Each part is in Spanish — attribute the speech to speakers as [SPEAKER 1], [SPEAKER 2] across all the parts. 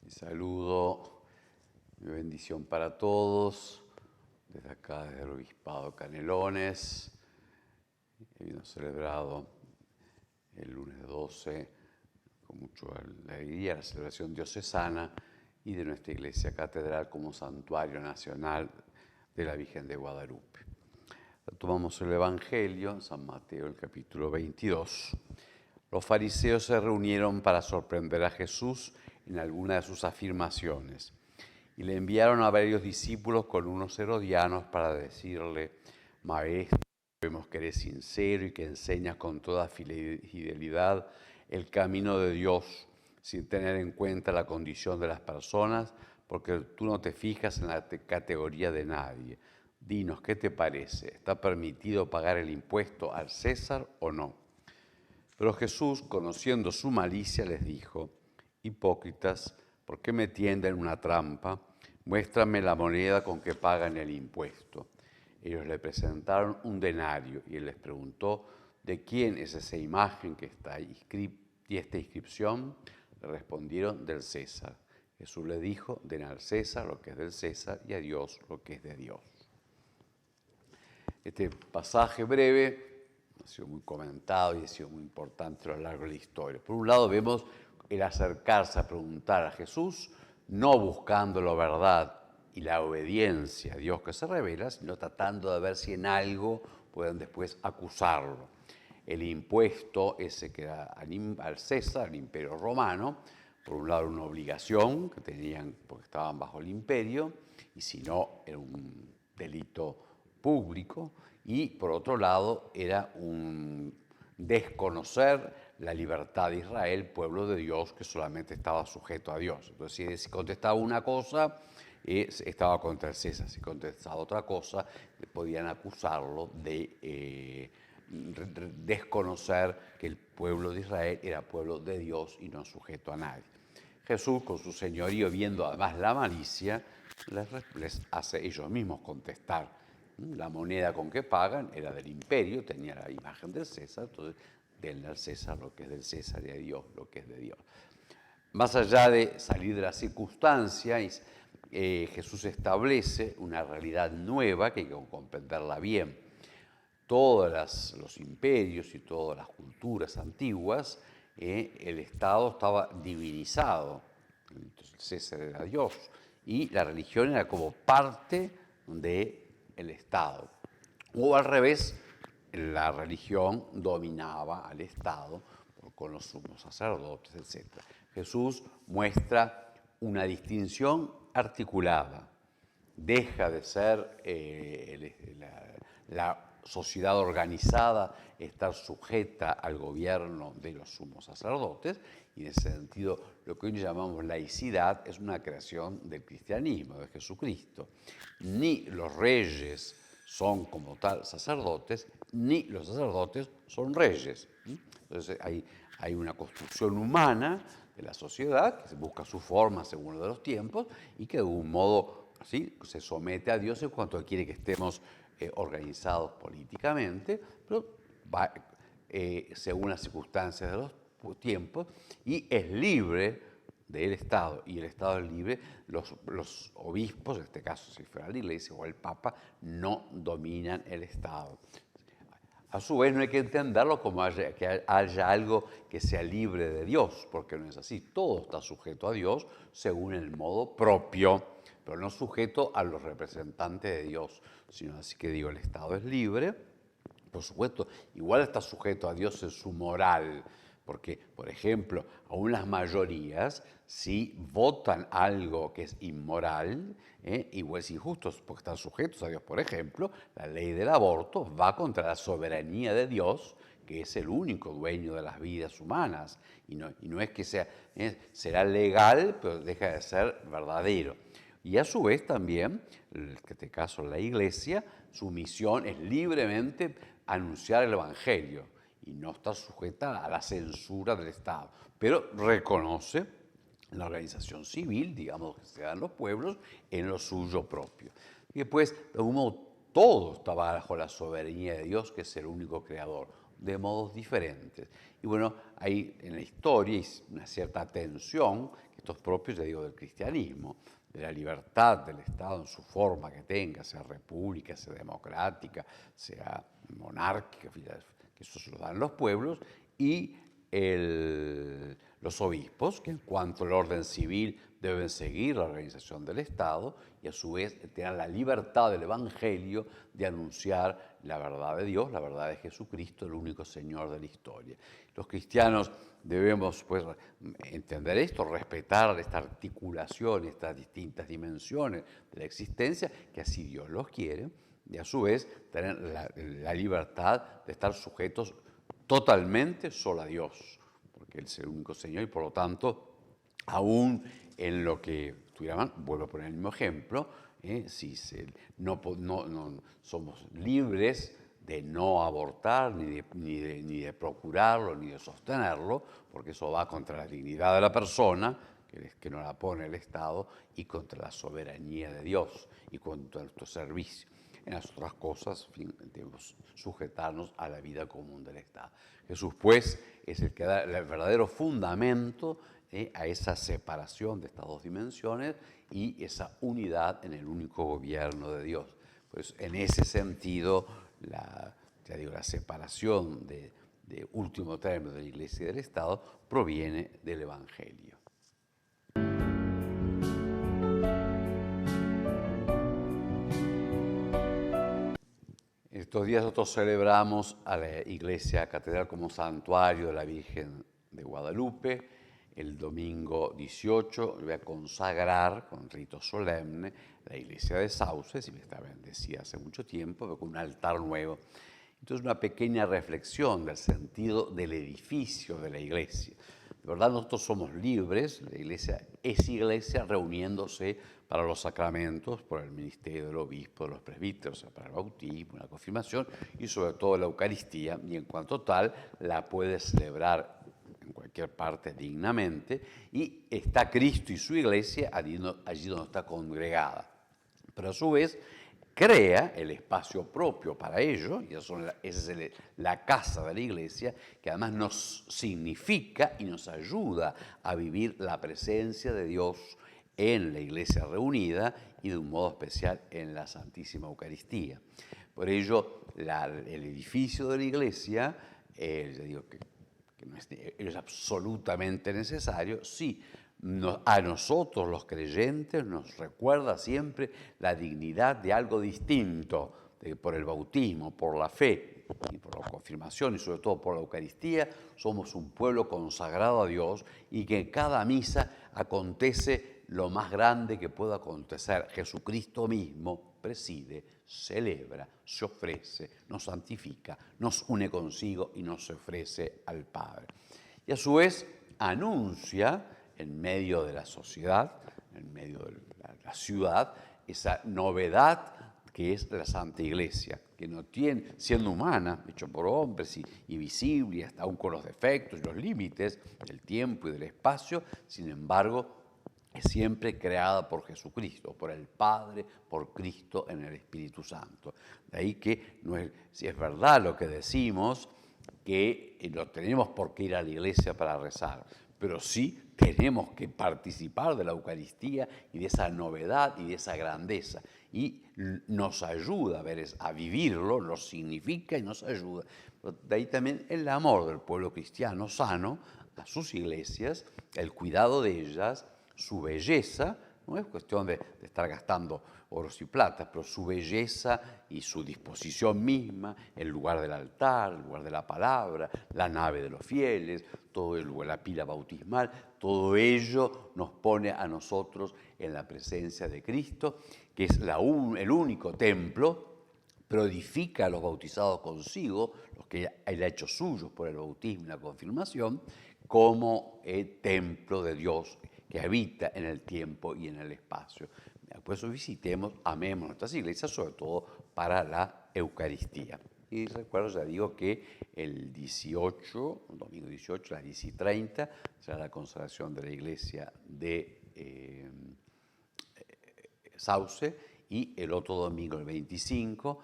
[SPEAKER 1] Mi saludo, mi bendición para todos, desde acá, desde el Obispado de Canelones. Hemos celebrado el lunes 12 con mucha alegría la celebración diocesana y de nuestra Iglesia Catedral como santuario nacional de la Virgen de Guadalupe. Tomamos el Evangelio en San Mateo, el capítulo 22. Los fariseos se reunieron para sorprender a Jesús en alguna de sus afirmaciones y le enviaron a varios discípulos con unos herodianos para decirle: Maestro, vemos que eres sincero y que enseñas con toda fidelidad el camino de Dios, sin tener en cuenta la condición de las personas, porque tú no te fijas en la categoría de nadie. Dinos, ¿qué te parece? ¿Está permitido pagar el impuesto al César o no? Pero Jesús, conociendo su malicia, les dijo: Hipócritas, ¿por qué me tienden una trampa? Muéstrame la moneda con que pagan el impuesto. Ellos le presentaron un denario y él les preguntó: ¿de quién es esa imagen que está ahí y esta inscripción? Le respondieron: del César. Jesús le dijo: den al César lo que es del César y a Dios lo que es de Dios. Este pasaje breve ha sido muy comentado y ha sido muy importante a lo largo de la historia. Por un lado vemos el acercarse a preguntar a Jesús, no buscando la verdad y la obediencia a Dios que se revela, sino tratando de ver si en algo pueden después acusarlo. El impuesto ese que era al César, al Imperio Romano, por un lado era una obligación que tenían porque estaban bajo el imperio, y si no era un delito público, y por otro lado era un desconocer la libertad de Israel, pueblo de Dios que solamente estaba sujeto a Dios. Entonces, si contestaba una cosa, estaba contra el César. Si contestaba otra cosa, podían acusarlo de desconocer que el pueblo de Israel era pueblo de Dios y no sujeto a nadie. Jesús, con su señorío, viendo además la malicia, les hace ellos mismos contestar. La moneda con que pagan era del imperio, tenía la imagen del César, entonces denle al César lo que es del César y a Dios lo que es de Dios. Más allá de salir de la circunstancia, Jesús establece una realidad nueva que hay que comprenderla bien. Todos los imperios y todas las culturas antiguas, el Estado estaba divinizado. Entonces César era Dios y la religión era como parte del Estado. O al revés, la religión dominaba al Estado con los sumos sacerdotes, etc. Jesús muestra una distinción articulada. Deja de ser la sociedad organizada, estar sujeta al gobierno de los sumos sacerdotes, y en ese sentido lo que hoy llamamos laicidad es una creación del cristianismo, de Jesucristo. Ni los reyes son como tal sacerdotes, ni los sacerdotes son reyes. Entonces hay una construcción humana de la sociedad que busca su forma según de los tiempos y que de un modo así se somete a Dios en cuanto quiere que estemos organizados políticamente, pero va según las circunstancias de los tiempos, y es libre del Estado, y el Estado es libre, los obispos, en este caso si fuera la Iglesia o el Papa, no dominan el Estado. A su vez no hay que entenderlo como que haya algo que sea libre de Dios, porque no es así. Todo está sujeto a Dios según el modo propio, pero no sujeto a los representantes de Dios, sino así que digo, el Estado es libre, por supuesto, igual está sujeto a Dios en su moral, porque, por ejemplo, aún las mayorías, si votan algo que es inmoral, igual es injusto, porque están sujetos a Dios. Por ejemplo, la ley del aborto va contra la soberanía de Dios, que es el único dueño de las vidas humanas, y no es que sea, será legal, pero deja de ser verdadero. Y a su vez también, en este caso la Iglesia, su misión es libremente anunciar el Evangelio y no está sujeta a la censura del Estado, pero reconoce la organización civil, digamos, que se dan los pueblos en lo suyo propio. Y después, de algún modo, todo está bajo la soberanía de Dios, que es el único creador. de modos diferentes. Y bueno, hay en la historia una cierta tensión, que esto es propio, ya digo, del cristianismo, de la libertad del Estado en su forma que tenga, sea república, sea democrática, sea monárquica, que eso se lo dan los pueblos, y los obispos, que en cuanto al orden civil deben seguir la organización del Estado y a su vez tener la libertad del Evangelio de anunciar la verdad de Dios, la verdad de Jesucristo, el único Señor de la historia. Los cristianos debemos pues entender esto, respetar esta articulación, estas distintas dimensiones de la existencia, que así Dios los quiere, y a su vez tener la libertad de estar sujetos totalmente solo a Dios, porque Él es el único Señor y por lo tanto, aún en lo que vuelvo a poner el mismo ejemplo, si no somos libres de no abortar, ni de procurarlo, ni de sostenerlo, porque eso va contra la dignidad de la persona, que no la pone el Estado, y contra la soberanía de Dios y contra nuestro servicio. En las otras cosas, en fin, debemos sujetarnos a la vida común del Estado. Jesús, pues, es el que da el verdadero fundamento a esa separación de estas dos dimensiones y esa unidad en el único gobierno de Dios. Pues en ese sentido, la separación de último término de la Iglesia y del Estado proviene del Evangelio. Estos días nosotros celebramos a la Iglesia Catedral como santuario de la Virgen de Guadalupe. El domingo 18 voy a consagrar con rito solemne la iglesia de Sauces, y me está bendecida hace mucho tiempo, pero con un altar nuevo. Entonces, una pequeña reflexión del sentido del edificio de la iglesia. De verdad, nosotros somos libres, la iglesia es iglesia reuniéndose para los sacramentos, por el ministerio del obispo, de los presbíteros, o sea, para el bautismo, la confirmación y sobre todo la Eucaristía, y en cuanto tal la puede celebrar en cualquier parte dignamente, y está Cristo y su iglesia allí donde está congregada. Pero a su vez crea el espacio propio para ello, y esa es la casa de la iglesia, que además nos significa y nos ayuda a vivir la presencia de Dios en la iglesia reunida y de un modo especial en la Santísima Eucaristía. Por ello, el edificio de la iglesia, yo digo que no es absolutamente necesario, sí, a nosotros los creyentes nos recuerda siempre la dignidad de algo distinto, por el bautismo, por la fe y por la confirmación y sobre todo por la Eucaristía. Somos un pueblo consagrado a Dios y que en cada misa acontece lo más grande que pueda acontecer. Jesucristo mismo preside, celebra, se ofrece, nos santifica, nos une consigo y nos ofrece al Padre. Y a su vez anuncia en medio de la sociedad, en medio de la ciudad, esa novedad que es la Santa Iglesia, que no tiene, siendo humana, hecho por hombres y visible, y hasta aún con los defectos y los límites del tiempo y del espacio, sin embargo, es siempre creada por Jesucristo, por el Padre, por Cristo en el Espíritu Santo. De ahí que si es verdad lo que decimos, que no tenemos por qué ir a la iglesia para rezar, pero sí tenemos que participar de la Eucaristía y de esa novedad y de esa grandeza. Y nos ayuda a vivirlo, nos significa y nos ayuda. De ahí también el amor del pueblo cristiano sano a sus iglesias, el cuidado de ellas, su belleza. No es cuestión de estar gastando oros y platas, pero su belleza y su disposición misma, el lugar del altar, el lugar de la palabra, la nave de los fieles, todo la pila bautismal, todo ello nos pone a nosotros en la presencia de Cristo, que es el único templo, pero edifica a los bautizados consigo, los que Él ha hecho suyos por el bautismo y la confirmación, como el templo de Dios que habita en el tiempo y en el espacio. Por eso visitemos, amemos nuestras iglesias, sobre todo para la Eucaristía. Y recuerdo, ya digo, que el 18, domingo 18, a las 10:30, será la consagración de la iglesia de Sauce, y el otro domingo, el 25,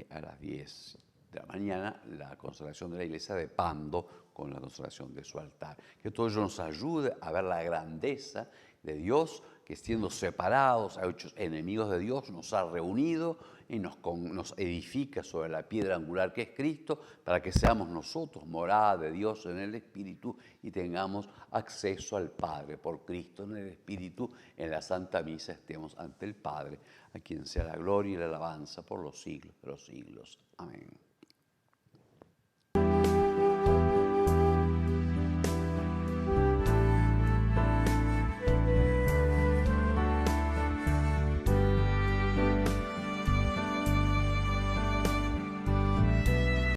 [SPEAKER 1] a las 10 de la mañana, la consagración de la iglesia de Pando con la consagración de su altar. Que todo ello nos ayude a ver la grandeza de Dios, que siendo separados, hechos enemigos de Dios, nos ha reunido y nos edifica sobre la piedra angular que es Cristo, para que seamos nosotros morada de Dios en el Espíritu y tengamos acceso al Padre por Cristo en el Espíritu. En la Santa Misa estemos ante el Padre, a quien sea la gloria y la alabanza por los siglos de los siglos. Amén.